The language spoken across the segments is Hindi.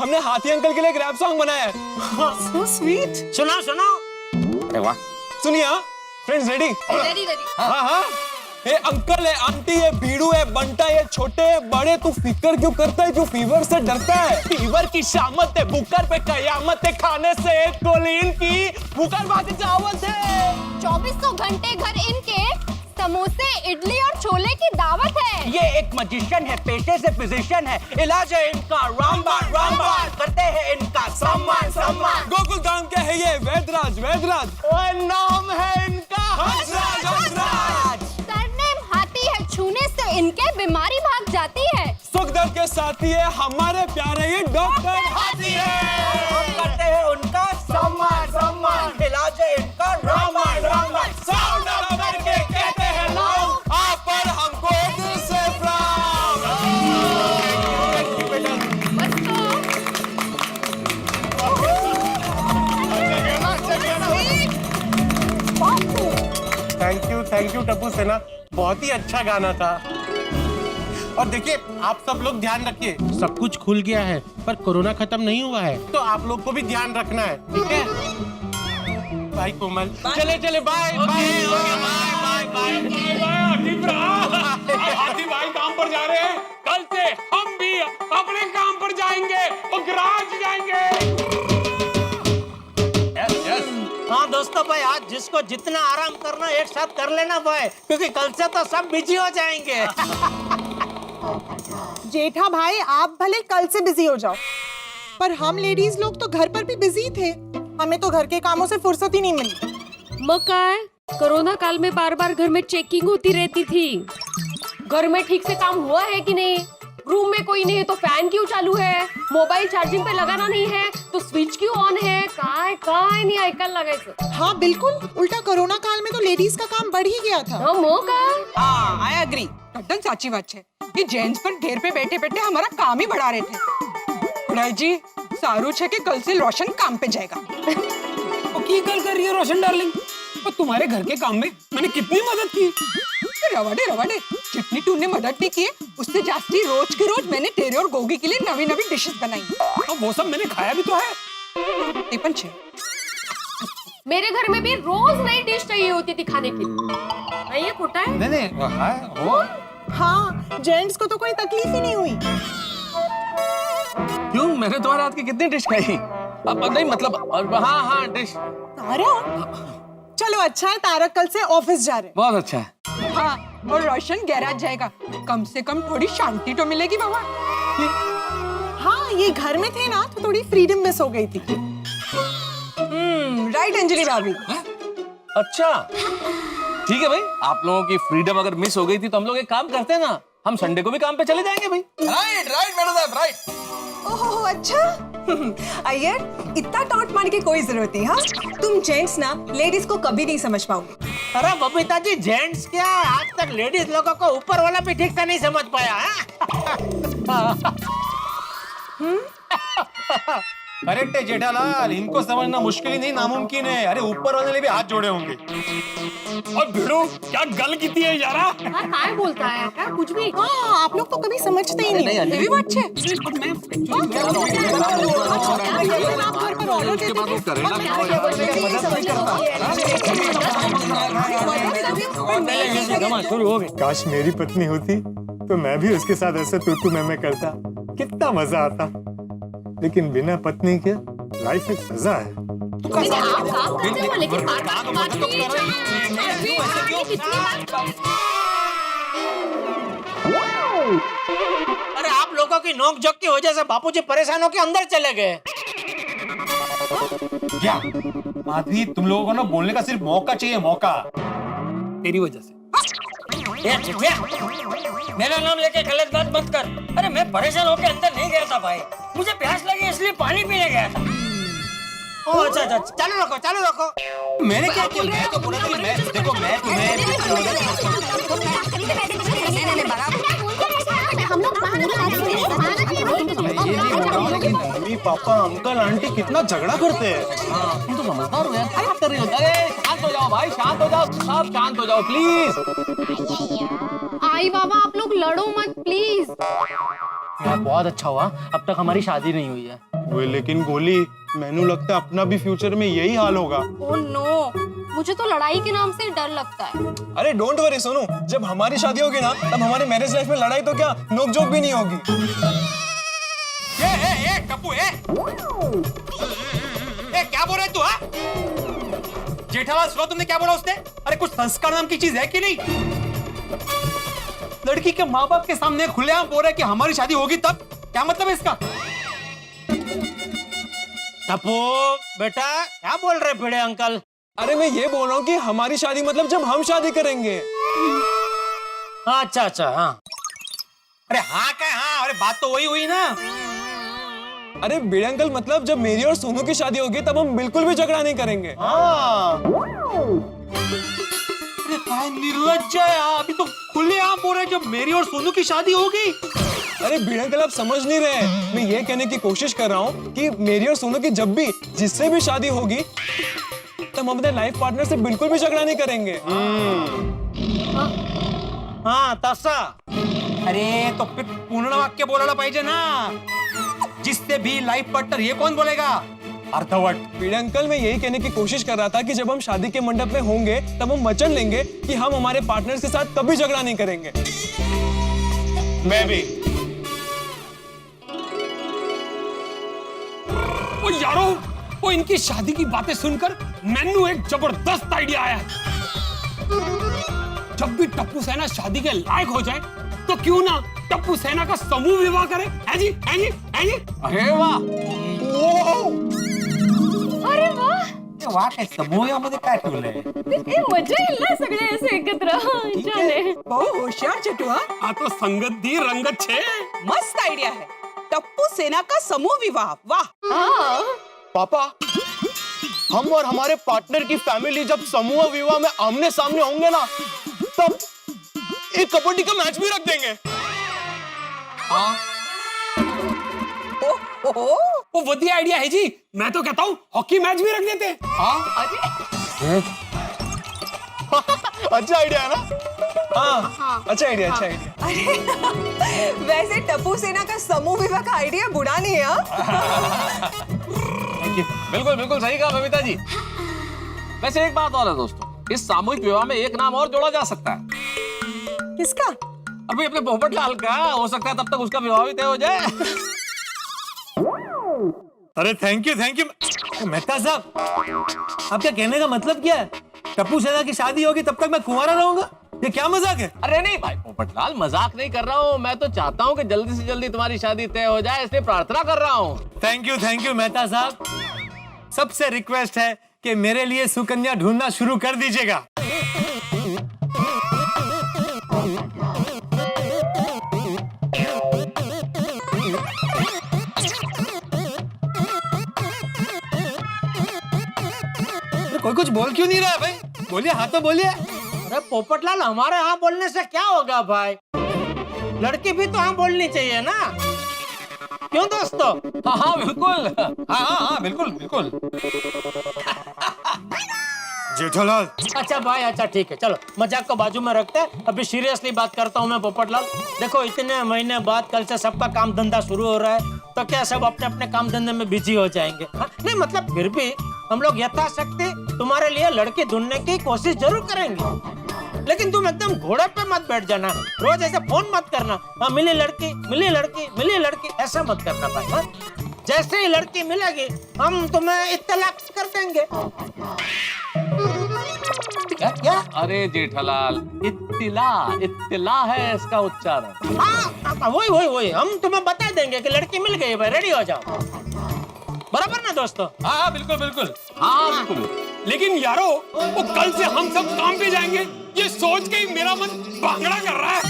हमने हाथी अंकल के लिए एक रैप सॉन्ग बनाया है। So sweet. सुनाओ सुनाओ। अरे वाह। सुनिए फ्रेंड्स, रेडी? Ready ready. हाँ हाँ। ये अंकल है, आंटी है, भीड़ू है, बंटा है, छोटे है, बड़े, तू फिक्र क्यों करता है जो फीवर से डरता है? फीवर की शामत है, बुकर पे कयामत है, खाने से कोलीन की बुकर भाती चावत है। 2400 घंटे घर इनके, समोसे इडली और छोले की दावत है। ये एक मजिशियन है, पेशे से फिजिशियन है, इलाज है इनका रामबाण रामबाण, करते हैं इनका सम्मान सम्मान। गोकुल धाम के है ये वैदराज वैदराज, और नाम है इनका हंसराज हंसराज। सरनेम हाथी है, छूने से इनके बीमारी भाग जाती है। सुख दर्द के साथी है हमारे प्यारे ये डॉक्टर हाथी है। हम करते हैं उनका सम्मान सम्मान, इलाज है इनका रामबाण रामबाण। साउंड अप करके कहते हैं नाम, आप पर हमको दिल से प्रणाम। थैंक यू टप्पू सेना, बहुत ही अच्छा गाना था। और देखिए आप सब लोग ध्यान रखिए, सब कुछ खुल गया है पर कोरोना खत्म नहीं हुआ है, तो आप लोग को भी ध्यान रखना है, ठीक है? बाय कोमल, चले चले बाय बाय बाय। हाथी भाई काम पर जा रहे हैं, कल से हम भी अपने काम पर जाएंगे और गराज जाएंगे। हाँ दोस्तों भाई, आज जिसको जितना आराम करना एक साथ कर लेना भाई, क्योंकि कल से तो सब बिजी हो जाएंगे। जेठा भाई आप भले कल से बिजी हो जाओ, पर हम लेडीज लोग तो घर पर भी बिजी थे, हमें तो घर के कामों से फुर्सत ही नहीं मिली। मग काय, कोरोना काल में बार बार घर में चेकिंग होती रहती थी। घर में ठीक से काम हुआ है कि नहीं, रूम में कोई नहीं है तो फैन क्यों चालू है, मोबाइल चार्जिंग पे लगाना नहीं है तो स्विच क्यों ऑन है, काय काय नहीं ऐकल लगायचं। हाँ बिल्कुल, उल्टा कोरोना काल में तो लेडीज का काम बढ़ ही गया था। हाँ मग काय। हाँ आई एग्री, एकदम साची बात है। ये जेंट्स पर ढेर पे बैठे बैठे हमारा काम ही बढ़ा रहे थे। खुड़ाई जी सारू छे कि कल से रोशन काम पे जाएगा। की कल कर रही है रोशन डार्लिंग, और तुम्हारे घर के काम में मैंने कितनी मदद की। रवाडे रवाडे, जितनी तूने मदद नहीं की उससे जास्ती रोज के रोज मैंने तेरे और गोगी के लिए नवी नवी डिशेस बनाई। और वो सब मैंने खाया भी तो है। टिपन छे, मेरे घर में भी रोज नई डिश चाहिए होती थी खाने के लिए। नहीं ये खोटा है? नहीं नहीं वो हाँ, जेंट्स को तो कोई तकलीफ ही नहीं हुई। क्यों, मैंने तुम्हारे हाथ की कितनी डिश खाई। अब नहीं मतलब हाँ हाँ डिश। तारक, चलो अच्छा है तारक कल से ऑफिस जा रहे। बहुत अच्छा है। हाँ, और रोशन गैराज जाएगा, कम से कम थोड़ी शांति तो मिलेगी बाबा। हाँ ये घर में थे ना तो थोड़ी फ्रीडम मिस हो गई थी। राइट अंजलि भाभी। अच्छा ठीक है भाई, आप लोगों की फ्रीडम अगर मिस हो गई थी तो हम लोग एक काम करते हैं ना, हम संडे को भी काम पे चले जाएंगे भाई। राइट राइट मैडम साहब राइट। ओह अच्छा अय्यर, इतना टॉन्ट मारने की कोई जरूरत नहीं। हाँ तुम जेंट्स ना लेडीज को कभी नहीं समझ पाओगे। अरे बबीता जी, जेंट्स क्या आज तक लेडीज लोगों को ऊपर वाला भी ठीक से नहीं समझ पाया है। करेक्ट है जेठालाल, इनको समझना मुश्किल ही नहीं नामुमकिन है। अरे ऊपर वाले ने भी हाथ जोड़े होंगे। और भिड़ो क्या गल की थी है यारा। हाँ काय बोलता है क्या कुछ भी। हाँ आप लोग तो कभी समझते ही नहीं। ये भी बात छे। काश मेरी पत्नी होती तो मैं भी उसके साथ ऐसे तू मैं करता, कितना मजा आता। लेकिन बिना पत्नी के लाइफ एक सजा है। आप काम करते हो लेकिन बात अरे आप लोगों की नोक झोंक की वजह से बापूजी परेशान होकर अंदर चले गए। क्या माधवी, तुम लोगों को ना बोलने का सिर्फ मौका चाहिए, मौका। तेरी वजह से। मेरा नाम लेके गलत बात मत कर। अरे मैं परेशान होकर अंदर नहीं गया था भाई, मुझे प्यास लगी इसलिए पानी पीने गया था। ओ अच्छा अच्छा, चालू रखो चालू रखो। मैंने क्या किया? मैं तो बोला था, मैं देखो मैं मम्मी पापा अंकल आंटी कितना झगड़ा करते हैं। तुम तो समझदार हो यार, क्या बात कर रही हो? अरे शांत हो जाओ भाई, शांत हो जाओ, सब शांत हो जाओ प्लीज। आई बाबा आप लोग लड़ो मत प्लीज। यार बहुत अच्छा हुआ, अब तक हमारी शादी नहीं हुई है। वे लेकिन गोली, मैनू लगता है अपना भी फ्यूचर में यही हाल होगा। ओह नो, मुझे तो लड़ाई के नाम से डर लगता है। अरे डोंट वरी सोनू, जब हमारी शादी होगी ना तब हमारी मैरिज लाइफ में लड़ाई तो क्या नोकझोंक भी नहीं होगी। ए टप्पू ए क्या बोल रहा है तू? हाँ जेठालाल, सुनो तुमने क्या बोला उसने? अरे कुछ संस्कार नाम की चीज है कि नहीं? लड़की के माँ बाप के सामने खुलेआम बोल रहा है कि हमारी शादी होगी तब? क्या मतलब है इसका? टप्पू बेटा क्या बोल रहे बड़े अंकल? अरे मैं ये बोल रहा हूँ कि हमारी शादी मतलब जब हम शादी करेंगे। अच्छा अच्छा, हाँ। अरे हाँ क्या हाँ? अरे बात तो वही हुई ना। अरे बड़े अंकल, मतलब जब मेरी और सोनू की शादी होगी तब हम बिल्कुल भी झगड़ा नहीं करेंगे। अरे काय निर्लज्ज है यार, अभी तो खुलेआम बोल रहे जब मेरी और सोनू की शादी होगी। अरे बड़े अंकल, आप समझ नहीं रहे। मैं ये कहने की कोशिश कर रहा हूँ कि मेरी और सोनू की जब भी जिससे भी शादी होगी तब हम अपने लाइफ पार्टनर से बिल्कुल भी झगड़ा नहीं करेंगे। हाँ तसा। अरे तो फिर पूर्ण वाक्य बोलायला पाहिजे ना, जिससे भी लाइफ पार्टनर, ये कौन बोलेगा? अर्थवट। बड़े अंकल, मैं यही कहने की कोशिश कर रहा था कि जब हम शादी के मंडप में होंगे तब हम वचन लेंगे कि हम हमारे पार्टनर के साथ कभी झगड़ा नहीं करेंगे। मैं भी। ओ यारो, वो इनकी शादी की बातें सुनकर मैनू एक जबरदस्त आइडिया आया है। जब भी टप्पू सेना शादी के लायक हो जाए तो क्यों ना टप्पू सेना का समूह विवाह करे? है जी, है जी, है जी। अरे वाह, अरे वाह, वाह काय समूहामध्ये काय ठेवलंय? मजा येईल ना सगळे असे एकत्र जाने। बहुत होशियार चटू। हाँ आ तो संगत दी रंगत छे। मस्त आइडिया है, टप्पू सेना का समूह विवाह। वाह। हाँ, पापा, हम और हमारे पार्टनर की फैमिली जब समूह विवाह में आमने सामने होंगे ना तब एक कबड्डी का मैच भी रख देंगे। वो वधिया आइडिया है जी। मैं तो कहता हूँ हॉकी मैच भी रख देते। अच्छा आइडिया है ना? हाँ, अच्छा आइडिया, अच्छा आइडिया। अरे वैसे टप्पू सेना का समूह विवाह का आइडिया बुरा नहीं है। हाँ? बिल्कुल बिल्कुल सही कहा बबीता जी। वैसे एक बात और है दोस्तों, इस सामूहिक विवाह में एक नाम और जोड़ा जा सकता है। किसका? अभी अपने पोपटलाल का। हो सकता है तब तक उसका विवाह भी तय हो जाए। अरे थैंक यू मेहता साहब, आपका कहने का मतलब क्या है? टप्पू सेना की शादी होगी तब तक मैं कुंवारा रहूंगा? ये क्या मजाक है? अरे नहीं भाई पोपटलाल, मजाक नहीं कर रहा हूँ। मैं तो चाहता हूँ कि जल्दी से जल्दी तुम्हारी शादी तय हो जाए, इसलिए प्रार्थना कर रहा हूँ। थैंक यू मेहता साहब। सबसे रिक्वेस्ट है कि मेरे लिए सुकन्या ढूंढना शुरू कर दीजिएगा। कोई कुछ बोल क्यों नहीं रहा है भाई? बोलिए, हाँ तो बोलिए। अरे पोपटलाल, हमारे यहाँ बोलने से क्या होगा भाई? लड़की भी तो हाँ बोलनी चाहिए ना, क्यों दोस्तों? हाँ हाँ बिल्कुल। हाँ बिल्कुल। जेठालाल। अच्छा भाई, अच्छा ठीक है, चलो मजाक को बाजू में रखते हैं। अभी सीरियसली बात करता हूँ मैं पोपटलाल। देखो, इतने महीने बाद कल से सबका काम धंधा शुरू हो रहा है, तो क्या सब अपने अपने काम धंधे में बिजी हो जाएंगे? हाँ? नहीं मतलब फिर भी हम लोग यथाशक्ति तुम्हारे लिए लड़की ढूंढने की कोशिश जरूर करेंगे, लेकिन तुम एकदम घोड़े पे मत बैठ जाना। रोज ऐसे फोन मत करना, हाँ मिली लड़की ऐसा मत करना भाई। हाँ? जैसे ही लड़की मिलेगी हम तुम्हें इत्तला कर देंगे। क्या? अरे जेठालाल, इत्तिला है इसका उच्चारण। हाँ वही हम तुम्हें बता देंगे कि लड़की मिल गई भाई, रेडी हो जाओ। बराबर ना दोस्तों? हाँ बिल्कुल। हाँ बिल्कुल। लेकिन यारो, वो कल से हम सब काम पे जाएंगे, ये सोच के ही मेरा मन भांगड़ा कर रहा है।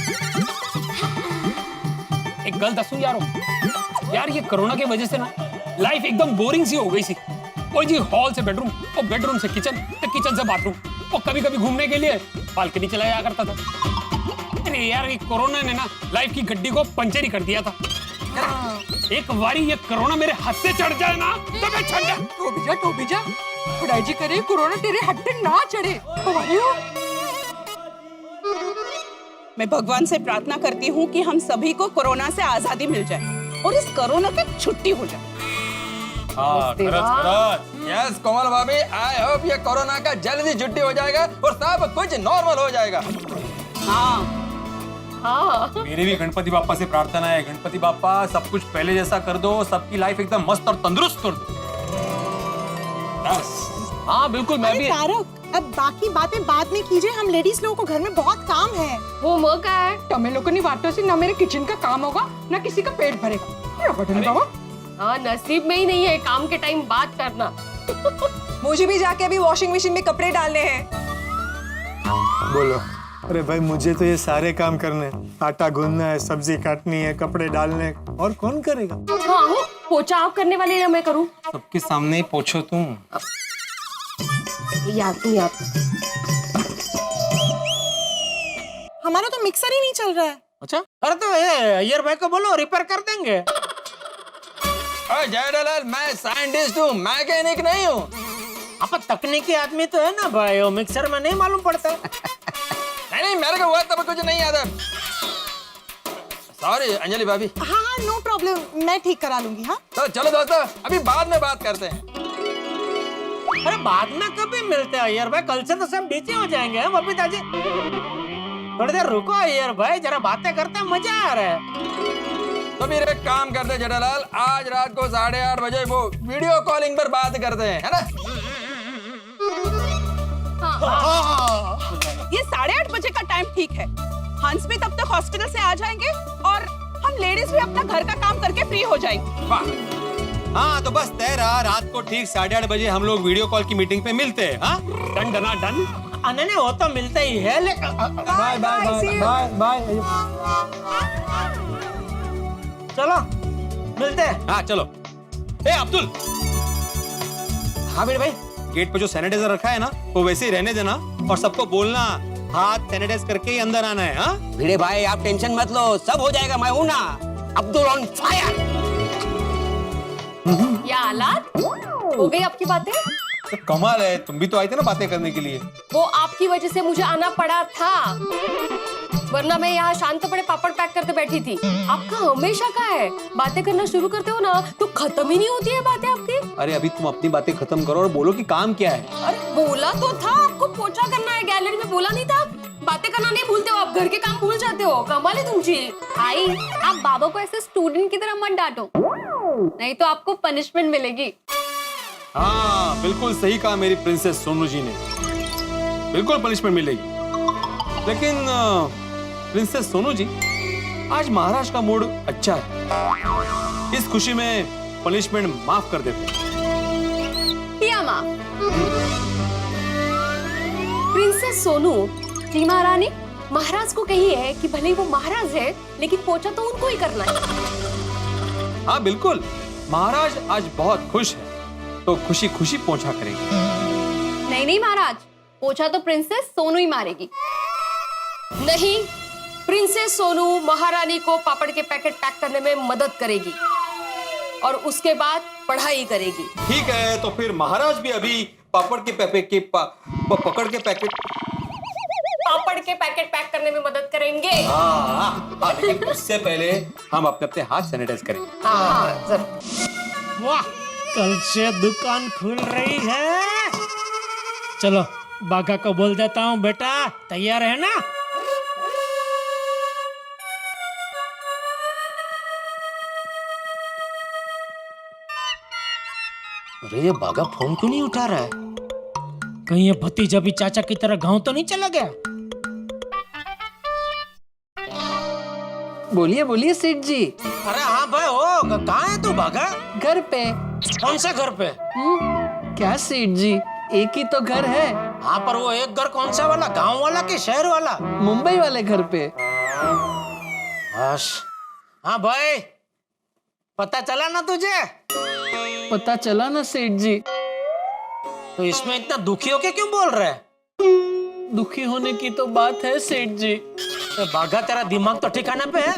एक गल दसू यारो, यार ये कोरोना की वजह से ना लाइफ एकदम बोरिंग सी हो गई सी। और जी हॉल से बेडरूम और बेडरूम से किचन, तो किचन से बाथरूम, और कभी घूमने के लिए बालकनी चला जाया करता था। अरे यार, ये कोरोना ने ना लाइफ की गड्डी को पंचर ही कर दिया था। एक बारी ये कोरोना मेरे हाथ से चढ़ जाए ना तो मैं छट जा। टोबी जा, खुदाई जी करे कोरोना तेरे हट पे ना चढ़े। हमारी हो मैं भगवान से प्रार्थना करती हूँ कि हम सभी को कोरोना से आजादी मिल जाए और इस कोरोना की छुट्टी हो जाए। यस कोमल भाभी, आई होप ये कोरोना का जल्दी छुट्टी हो जाएगा और सब कुछ नॉर्मल हो जाएगा। हाँ हाँ मेरी भी गणपति बाप्पा से प्रार्थना है, गणपति बाप्पा सब कुछ पहले जैसा कर दो, सबकी लाइफ एकदम मस्त और तंदुरुस्त कर दो। हाँ बिल्कुल, मैं भी। तारक, अब बाकी बातें बाद में कीजिए, हम लेडीज लोगों को घर में बहुत काम है। होमवर्क है। તમે લોકોની વાતો से ना मेरे किचन का काम होगा ना किसी का पेट भरेगा। हाँ, नसीब में ही नहीं है काम के टाइम बात करना। मुझे भी जाके अभी वॉशिंग मशीन में कपड़े डालने हैं। बोलो। अरे भाई मुझे तो ये सारे काम करने हैं। आटा गूंदना है, सब्जी काटनी है, कपड़े डालने, और कौन करेगा? हाँ हो, पोछा आप करने वाले या मैं करूँ? सबके सामने ही पोछो तुम। याद नहीं आता। हमारा तो मिक्सर ही नहीं चल रहा है। अच्छा, अरे तो ये अय्यर भाई को बोलो रिपेयर कर देंगे। अरे जयलाल, मैं साइंटिस्ट हूँ, मैकेनिक नहीं हूँ। आप तकनीकी आदमी तो है ना भाई, वो मिक्सर में नहीं मालूम पड़ता। नहीं, मेरे को हुआ तब कुछ नहीं आता। सॉरी अंजलि भाभी। हाँ, नो प्रॉब्लम, मैं ठीक करा लूंगी। हाँ तो चलो दोस्तों, अभी बाद में बात करते हैं। अरे बाद में कभी मिलते हैं अय्यर भाई, कल से तो सब बिजी हो जाएंगे हम बबीता जी। थोड़ी देर रुको अय्यर भाई, जरा बातें करते हैं, मजा आ रहा है। तो फिर एक काम करते हैं जेठालाल, आज रात को 8:30 बजे वो वीडियो कॉलिंग पर बात करते हैं, है ना? ये 8:30 बजे का टाइम ठीक है। हंस भी तब तक हॉस्पिटल से आ जाएंगे और हम लेडीज भी अपना घर का काम करके फ्री हो जाएंगे। वाह। हाँ तो बस तय रहा, रात को ठीक 8:30 बजे हम लोग वीडियो कॉल की मीटिंग पे मिलते हैं। हाँ डन डना डन। नहीं वो तो मिलता ही है, लेकिन बाय बाय बाय। चलो मिलते हैं। हाँ चलो। ए अब्दुल। हाँ मेरे भाई, गेट पे जो सैनिटाइजर रखा है ना, वो वैसे ही रहने देना, और सबको बोलना हाथ सैनिटाइज करके ही अंदर आना है। हाँ भिड़े भाई, आप टेंशन मत लो, सब हो जाएगा। मैं हूं ना, अब्दुल ऑन फायर। या हालात हो गई आपकी बातें? तो कमाल है, तुम भी तो आई थी ना बातें करने के लिए। वो आपकी वजह से मुझे आना पड़ा था, वरना मैं यहाँ शांत पड़े पापड़ पैक करते बैठी थी। आपका हमेशा का है, बातें करना शुरू करते हो ना तो खत्म ही नहीं होती है बातें आपकी। अरे अभी तुम अपनी बातें खत्म करो और बोलो कि काम क्या है। अरे बोला तो था आपको पोछा करना है, गैलरी में बोला नहीं था? बातें करना नहीं भूलते हो आप, घर के काम भूल जाते हो, कमाल है तुमची। आई, आप बाबा को ऐसे स्टूडेंट की तरह मत डांटो, नहीं तो आपको पनिशमेंट मिलेगी। हाँ बिल्कुल सही कहा मेरी प्रिंसेस सोनू जी ने, बिल्कुल पनिशमेंट मिलेगी। लेकिन प्रिंसेस सोनू जी, आज महाराज का मूड अच्छा है, इस खुशी में पनिशमेंट माफ कर देते हैं। पिया माँ। प्रिंसेस सोनू जी महारानी, महाराज को कहिए कि भले ही वो महाराज है लेकिन पोछा तो उनको ही करना है। हाँ बिल्कुल, महाराज आज बहुत खुश है तो खुशी खुशी पोछा करेंगे। नहीं नहीं महाराज, पोछा तो प्रिंसेस सोनू ही मारेगी। नहीं, प्रिंसेस सोनू महारानी को पापड़ के पैकेट पैक करने में मदद करेगी और उसके बाद पढ़ाई करेगी। ठीक है, तो फिर महाराज भी अभी पापड़ के पकड़ के पैकेट पापड़ के पैकेट पैक करने में मदद करेंगे। हाँ, लेकिन उससे पहले हम अपने अपने हाथ सैनिटाइज करेंगे। हाँ जरूर। वाह, कल से दुकान खुल रही है। चलो बागा को बोल देता हूँ, बेटा तैयार है ना? अरे ये बागा फोन क्यों नहीं उठा रहा है? कहीं ये भतीजा भी चाचा की तरह गांव तो नहीं चला गया? बोलिए बोलिए सेठ जी। अरे हाँ भाई, ओ कहाँ है तू बागा? घर पे। कौन से घर पे? क्या सेठ जी, एक ही तो घर है। हाँ पर वो एक घर कौन सा वाला, गांव वाला कि शहर वाला? मुंबई वाले घर पे। हाँ भाई, पता चला ना तुझे? पता चला ना सेठ जी। तो इसमें इतना दुखी होके क्यों बोल रहे है? दुखी होने की तो बात है सेठ जी। तो बागा तेरा दिमाग तो ठिकाने पे है,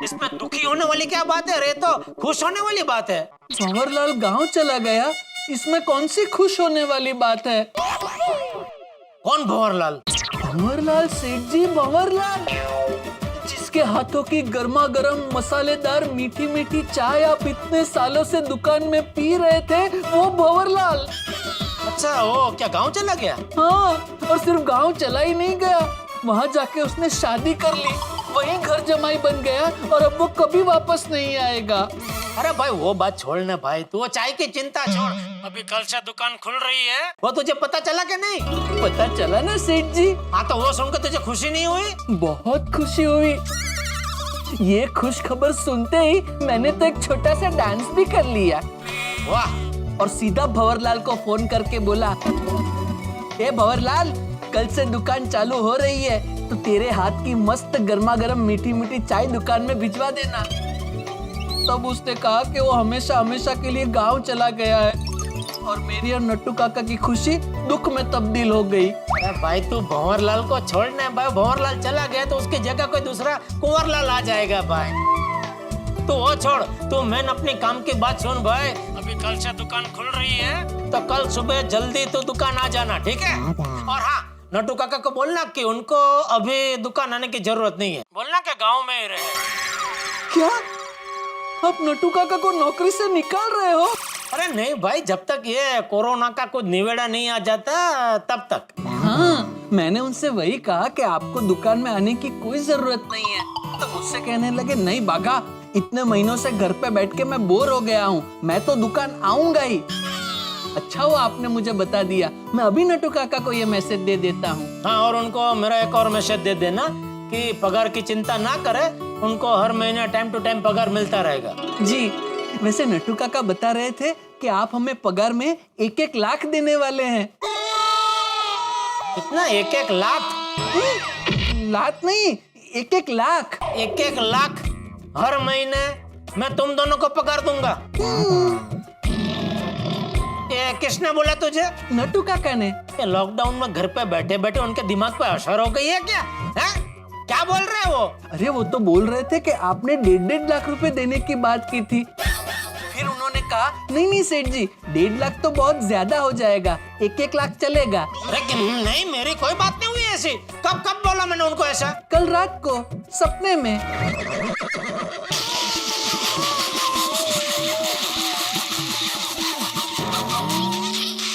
इसमें दुखी होने वाली क्या बात है? रे तो खुश होने वाली बात है। भंवरलाल गांव चला गया, इसमें कौन सी खुश होने वाली बात है? कौन भंवरलाल? भंवरलाल सेठ जी, भंवरलाल। जिसके हाथों की गर्मा गर्म मसालेदार मीठी मीठी चाय आप इतने सालों से दुकान में पी रहे थे, वो भंवरलाल। अच्छा, वो क्या गांव चला गया? हाँ, और सिर्फ गांव चला ही नहीं गया, वहाँ जाके उसने शादी कर ली, वहीं घर जमाई बन गया और अब वो कभी वापस नहीं आएगा। अरे भाई वो बात छोड़ने भाई, तू वो चाय की चिंता छोड़। अभी कल से दुकान खुल रही है, वो तुझे पता चला कि नहीं? पता चला ना सेठ जी। हाँ, तो वो सुनकर तुझे खुशी नहीं हुई? बहुत खुशी हुई। ये खुश खबर सुनते ही मैंने तो एक छोटा सा डांस भी कर लिया। वाह। और सीधा भंवरलाल को फोन करके बोला, ए भंवरलाल, कल से दुकान चालू हो रही है तो तेरे हाथ की मस्त गर्मा गर्म मीठी मीठी चाय दुकान में भिजवा देना। तब उसने कहा कि वो हमेशा हमेशा के लिए गांव चला गया है और मेरी और नट्टू काका की खुशी दुख में तब्दील हो गई। अरे भाई तू भंवरलाल को छोड़ने भाई, भंवरलाल चला गया तो उसकी जगह कोई दूसरा कुंवरलाल आ जाएगा भाई। तो वो छोड़, तू मैंने अपने काम की बात सुन भाई। अभी कल से दुकान खुल रही है तो कल सुबह जल्दी तो दुकान आ जाना, ठीक है? और हाँ, नट्टू काका को बोलना कि उनको अभी दुकान आने की जरूरत नहीं है, बोलना कि गांव में ही रहे। क्या आप नट्टू काका को नौकरी से निकाल रहे हो? अरे नहीं भाई, जब तक ये कोरोना का कुछ निवेड़ा नहीं आ जाता तब तक। हाँ, मैंने उनसे वही कहा कि आपको दुकान में आने की कोई जरूरत नहीं है, तो मुझसे कहने लगे, नहीं बागा, इतने महीनों से घर पे बैठ के मैं बोर हो गया हूँ, मैं तो दुकान आऊंगा ही। अच्छा हुआ आपने मुझे बता दिया, मैं अभी नट्टू काका को ये मैसेज दे देता हूँ। हाँ, और उनको मेरा एक और मैसेज दे देना कि पगार की चिंता ना करे, उनको हर महीने टाइम टू टाइम पगार मिलता रहेगा। जी, वैसे नट्टू काका बता रहे थे कि आप हमें पगार में 1-1 लाख देने वाले हैं। कितना? 1-1 लाख? लाख नहीं, 1-1 लाख। 1-1 लाख हर महीने मैं तुम दोनों को पगार दूंगा। ये किसने बोला तुझे? नट्टू काका ने। ये लॉकडाउन में घर पे बैठे बैठे उनके दिमाग पे असर हो गई है क्या? है? क्या बोल रहे हैं वो? अरे वो तो बोल रहे थे कि आपने 1.5 लाख रुपए देने की बात की थी। फिर उन्होंने कहा, नहीं नहीं सेठ जी, 1.5 लाख तो बहुत ज्यादा हो जाएगा, 1-1 लाख चलेगा। अरे नहीं, मेरी कोई बात नहीं हुई ऐसी। कब बोला मैंने उनको ऐसा? कल रात को सपने में।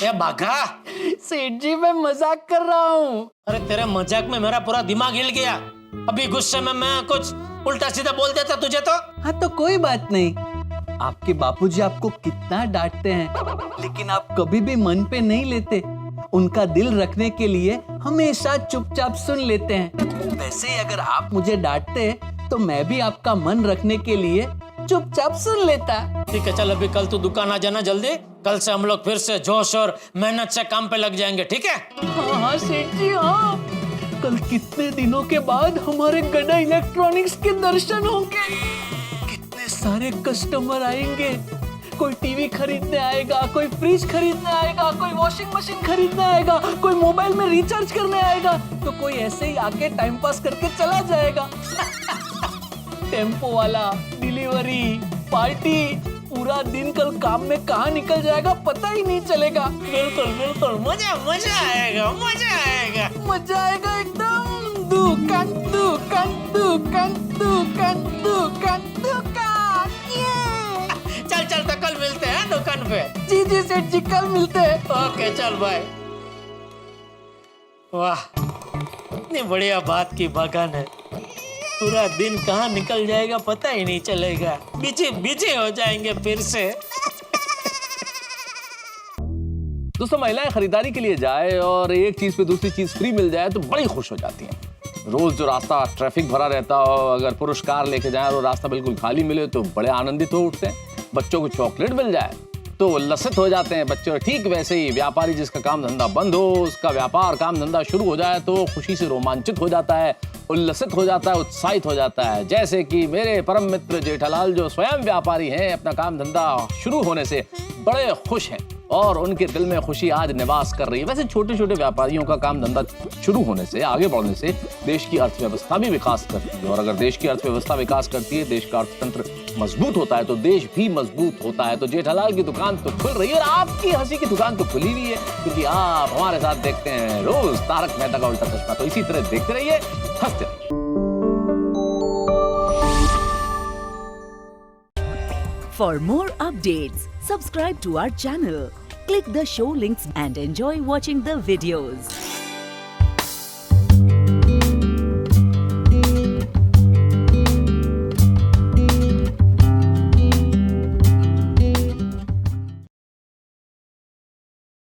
ये बाघा, सेठ जी मैं मजाक कर रहा हूँ। अरे तेरे मजाक में मेरा पूरा दिमाग हिल गया। अभी गुस्से में मैं कुछ उल्टा सीधा बोल देता तुझे तो। हाँ तो कोई बात नहीं, आपके बापूजी आपको कितना डांटते हैं लेकिन आप कभी भी मन पे नहीं लेते, उनका दिल रखने के लिए हमेशा चुपचाप सुन लेते हैं। वैसे ही अगर आप मुझे डांटते तो मैं भी आपका मन रखने के लिए चुपचाप सुन लेता। ठीक है, चल अभी कल तू दुकान आ जाना जल्दी। कल से हम लोग फिर से जोश और मेहनत से काम पे लग जाएंगे, ठीक है? हाँ सेठ जी, हाँ। कल कितने दिनों के बाद हमारे गड़ा इलेक्ट्रॉनिक्स के दर्शन होंगे। कितने सारे कस्टमर आएंगे, कोई टीवी खरीदने आएगा, कोई फ्रिज खरीदने आएगा, कोई वॉशिंग मशीन खरीदने आएगा, कोई मोबाइल में रिचार्ज करने आएगा, तो कोई ऐसे ही आके टाइम पास करके चला जाएगा। टेम्पो वाला, डिलीवरी, पार्टी, पूरा दिन कल काम में कहाँ निकल जाएगा पता ही नहीं चलेगा। बिल्कुल बिल्कुल, मजा आएगा, मजा आएगा, मजा आएगा एकदम। दुकान दुकान दुकान दुकान दुकान दुकान, ये। चल तो कल मिलते हैं दुकान पे। जी जी सेठ जी, कल मिलते हैं। ओके चल बाय। वाह, इतनी बढ़िया बात की बागा ने। पूरा दिन कहाँ निकल जाएगा पता ही नहीं चलेगा, बिजी हो जाएंगे फिर से। दोस्तों, महिलाएं खरीदारी के लिए जाए और एक चीज पे दूसरी चीज फ्री मिल जाए तो बड़ी खुश हो जाती हैं। रोज जो रास्ता ट्रैफिक भरा रहता हो, अगर पुरुष कार लेके जाए और रास्ता बिल्कुल खाली मिले तो बड़े आनंदित हो उठते हैं। बच्चों को चॉकलेट मिल जाए तो उल्लसित हो जाते हैं बच्चे। ठीक वैसे ही व्यापारी जिसका काम धंधा बंद हो, उसका व्यापार काम धंधा शुरू हो जाए तो खुशी से रोमांचित हो जाता है, उल्लसित हो जाता है, उत्साहित हो जाता है। जैसे कि मेरे परम मित्र जेठालाल जो स्वयं व्यापारी हैं, अपना काम धंधा शुरू होने से बड़े खुश हैं और उनके दिल में खुशी आज निवास कर रही है। वैसे छोटे छोटे व्यापारियों का काम धंधा शुरू होने से, आगे बढ़ने से देश की अर्थव्यवस्था भी विकास करती है, और अगर देश की अर्थव्यवस्था विकास करती है, देश का अर्थतंत्र मजबूत होता है तो देश भी मजबूत होता है। तो जेठालाल की दुकान तो खुल रही है और आपकी हंसी की दुकान तो खुली हुई है, क्योंकि आप हमारे साथ देखते हैं रोज तारक मेहता का उल्टा चश्मा। तो इसी तरह देखते रहिए, हंसते रहिए। For more updates, subscribe to our channel, click the show links and enjoy watching the videos.